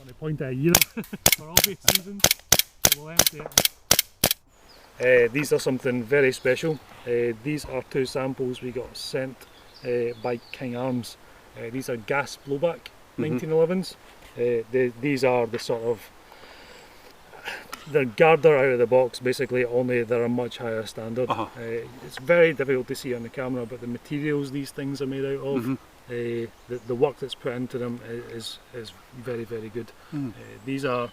want to point at it either for obvious reasons, so we'll empty it. These are something very special. These are two samples we got sent by King Arms. These are gas blowback 1911s. These are the sort of, they're Garda out of the box basically, only they're a much higher standard. It's very difficult to see on the camera, but the materials these things are made out of, the work that's put into them is very, very good. These are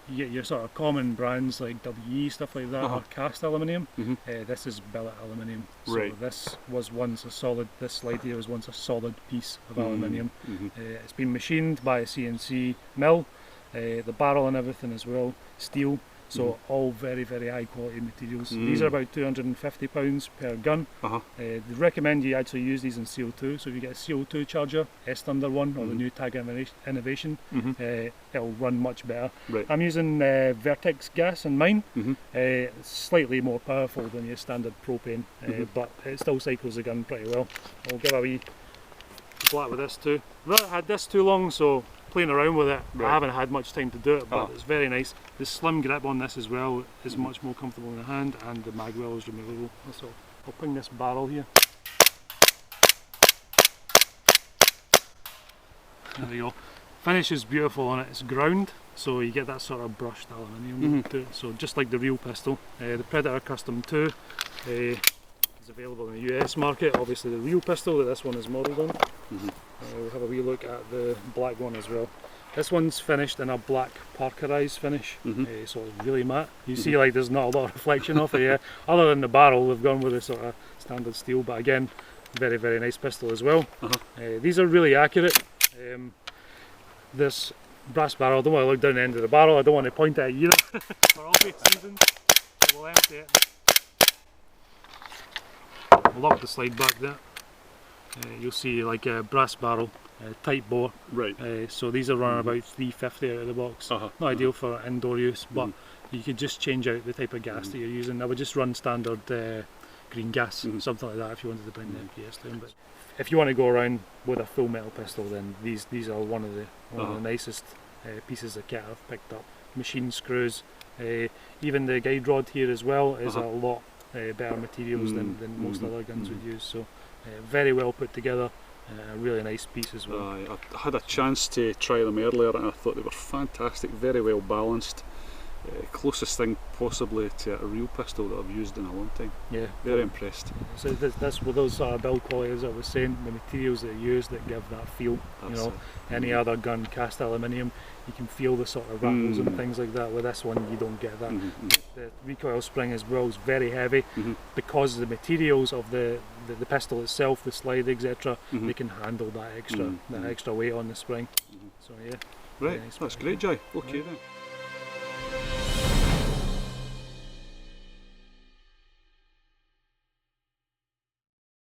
your sort of common brands like WE, stuff like that, are cast aluminium. This is billet aluminium. So this was once a solid, this slide here was once a solid piece of aluminium. It's been machined by a CNC mill, the barrel and everything as well, steel. So all very, very high quality materials. These are about £250 per gun. They recommend you actually use these in CO2, so if you get a CO2 charger, S-Thunder one, or the new Tag Innovation, it'll run much better. I'm using Vertex gas in mine. It's slightly more powerful than your standard propane, but it still cycles the gun pretty well. I'll give a wee flat with this too. I've not had this too long, so playing around with it, I haven't had much time to do it, but it's very nice. The slim grip on this as well is much more comfortable in the hand, and the mag well is removable. So I'll ping this barrel here. There we go. Finish is beautiful on it. It's ground, so you get that sort of brushed aluminium to it. So just like the real pistol. The Predator Custom 2 is available in the US market. Obviously the real pistol that this one is modelled on. We'll have a wee look at the black one as well. This one's finished in a black parkerized finish, so it's really matte. You see, like, there's not a lot of reflection off it. Other than the barrel, they've gone with a sort of standard steel, but again, very, very nice pistol as well. These are really accurate. This brass barrel, I don't want to look down the end of the barrel, I don't want to point at it either for obvious reasons, so we'll empty it. I'll lock the slide back there. You'll see like a brass barrel, tight bore. So these are running about 350 out of the box. Not ideal for indoor use, but you could just change out the type of gas that you're using. I would just run standard green gas, something like that, if you wanted to bring the FPS down. But if you want to go around with a full metal pistol, then these are one of the nicest pieces of kit I've picked up. Machine screws, even the guide rod here as well is a lot better materials than most other guns would use. So very well put together, a really nice piece as well. I had a chance to try them earlier and I thought they were fantastic, very well balanced. Closest thing possibly to a real pistol that I've used in a long time. Very impressed. So that's with those sort of build qualities I was saying, the materials that are used that give that feel. Any other gun, cast aluminium, you can feel the sort of rattles and things like that. With this one you don't get that. The recoil spring as well is very heavy, because the materials of the pistol itself, the slide, etc., they can handle that extra weight on the spring. So yeah. Nice, that's great, Jai. Okay then.